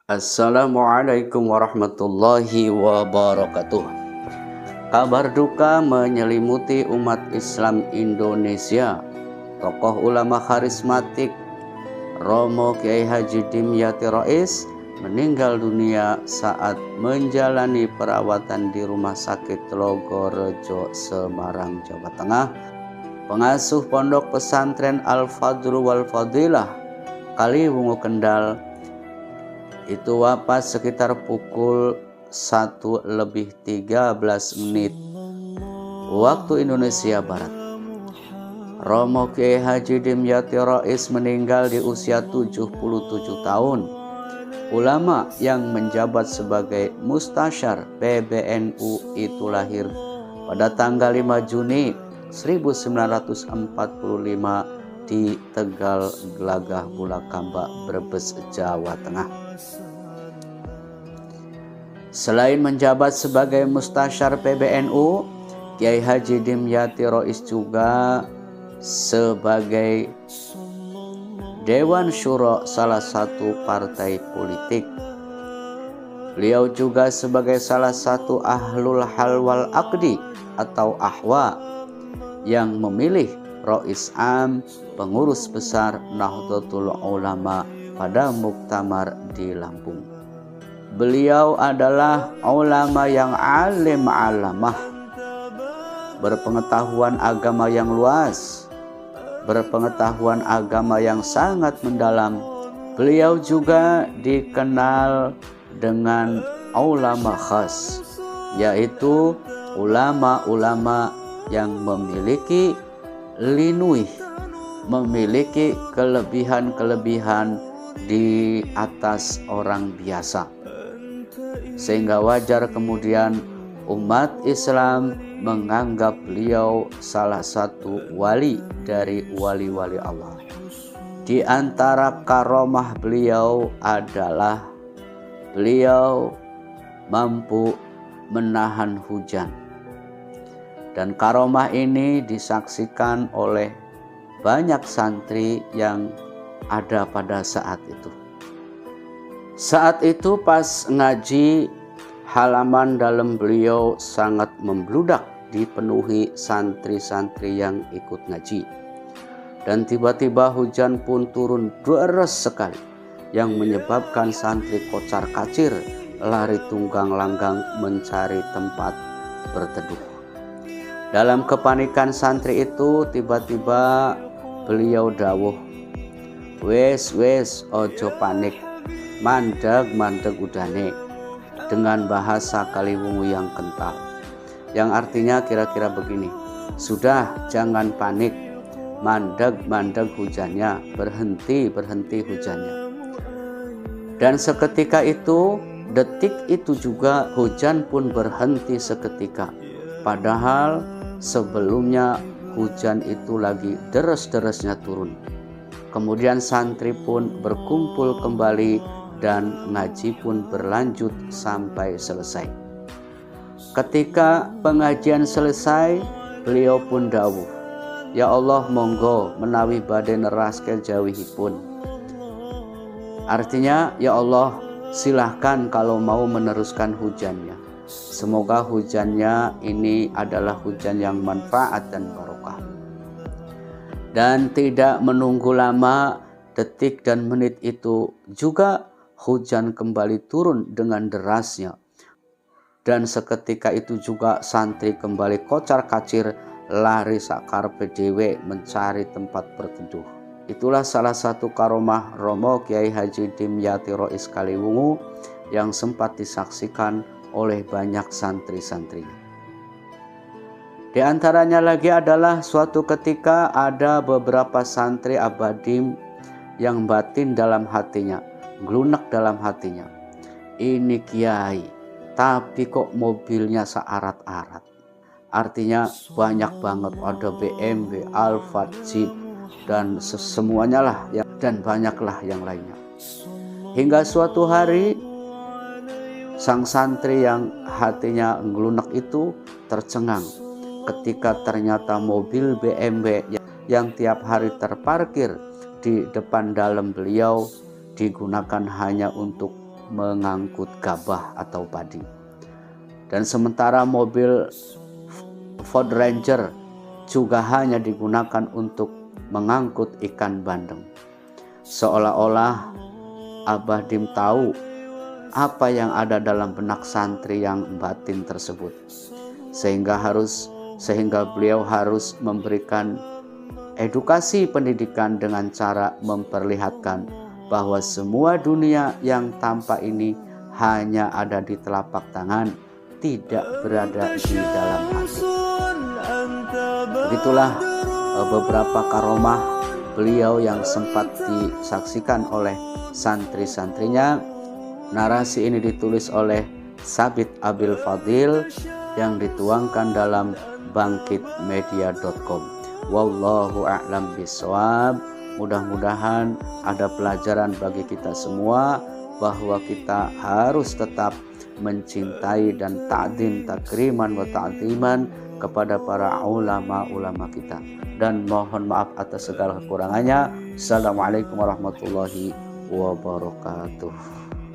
Assalamualaikum warahmatullahi wabarakatuh. Kabar duka menyelimuti umat Islam Indonesia. Tokoh ulama karismatik Romo Kiai Haji Dimyati Rais meninggal dunia saat menjalani perawatan di Rumah Sakit Logorejo, Semarang, Jawa Tengah. Pengasuh Pondok Pesantren Al-Fadlu wal Fadilah Kaliwungu Kendal itu wafat sekitar pukul 1:13 waktu Indonesia Barat. Romo Kiai Haji Dimyati Rais meninggal di usia 77 tahun. Ulama yang menjabat sebagai Mustasyar PBNU itu lahir pada tanggal 5 Juni 1945 di Tegal Gelagah Bulakamba, Brebes, Jawa Tengah. Selain menjabat sebagai Mustasyar PBNU, Kiai Haji Dimyati Rais juga sebagai Dewan Syuro salah satu partai politik. Beliau juga sebagai salah satu ahlul hal wal aqdi atau ahwa yang memilih Rais Am, pengurus besar Nahdlatul Ulama pada muktamar di Lampung. Beliau adalah ulama yang alim alamah, berpengetahuan agama yang luas, berpengetahuan agama yang sangat mendalam. Beliau juga dikenal dengan ulama khas, yaitu ulama-ulama yang memiliki linuih, memiliki kelebihan-kelebihan di atas orang biasa, sehingga wajar kemudian umat Islam menganggap beliau salah satu wali dari wali-wali Allah. Di antara karomah beliau adalah beliau mampu menahan hujan. Dan karomah ini disaksikan oleh banyak santri yang ada pada saat itu. Saat itu pas ngaji, halaman dalam beliau sangat membludak, dipenuhi santri-santri yang ikut ngaji. Dan tiba-tiba hujan pun turun deras sekali, yang menyebabkan santri kocar-kacir lari tunggang langgang mencari tempat berteduh. Dalam kepanikan santri itu tiba-tiba beliau dawuh, wes ojo panik, mandeg udane, dengan bahasa Kaliwungu yang kental, yang artinya kira-kira begini, sudah jangan panik, mandeg hujannya, berhenti hujannya. Dan seketika itu, detik itu juga hujan pun berhenti seketika, padahal sebelumnya hujan itu lagi deres-deresnya turun. Kemudian santri pun berkumpul kembali dan ngaji pun berlanjut sampai selesai. Ketika pengajian selesai, beliau pun dawuh, ya Allah monggo menawi badhe neraske jawihipun. Artinya, ya Allah silahkan kalau mau meneruskan hujannya. Semoga hujannya ini adalah hujan yang manfaat dan barokah. Dan tidak menunggu lama, detik dan menit itu juga hujan kembali turun dengan derasnya. Dan seketika itu juga santri kembali kocar-kacir lari sakarpe dhewe mencari tempat berteduh. Itulah salah satu karomah Romo Kiai Haji Dimyati Rais Kaliwungu yang sempat disaksikan oleh banyak santri-santrinya. Di antaranya lagi adalah suatu ketika ada beberapa santri abadim yang batin dalam hatinya, glunek dalam hatinya. Ini kiai, tapi kok mobilnya searat-arat. Artinya banyak banget, ada BMW, Alphard, Jeep, dan semuanya lah, dan banyaklah yang lainnya. Hingga suatu hari, sang santri yang hatinya nglunek itu tercengang ketika ternyata mobil BMW yang tiap hari terparkir di depan dalam beliau digunakan hanya untuk mengangkut gabah atau padi. Dan sementara mobil Ford Ranger juga hanya digunakan untuk mengangkut ikan bandeng. Seolah-olah Abah Dim tahu apa yang ada dalam benak santri yang batin tersebut, sehingga beliau harus memberikan edukasi pendidikan dengan cara memperlihatkan bahwa semua dunia yang tampak ini hanya ada di telapak tangan, tidak berada di dalam hati. Begitulah beberapa karomah beliau yang sempat disaksikan oleh santri-santrinya. Narasi ini ditulis oleh Sabit Abil Fadil yang dituangkan dalam bangkitmedia.com. Wallahu a'lam bishawab. Mudah-mudahan ada pelajaran bagi kita semua bahwa kita harus tetap mencintai dan ta'zim takriman wa ta'ziman kepada para ulama-ulama kita, dan mohon maaf atas segala kekurangannya. Assalamualaikum warahmatullahi wabarakatuh.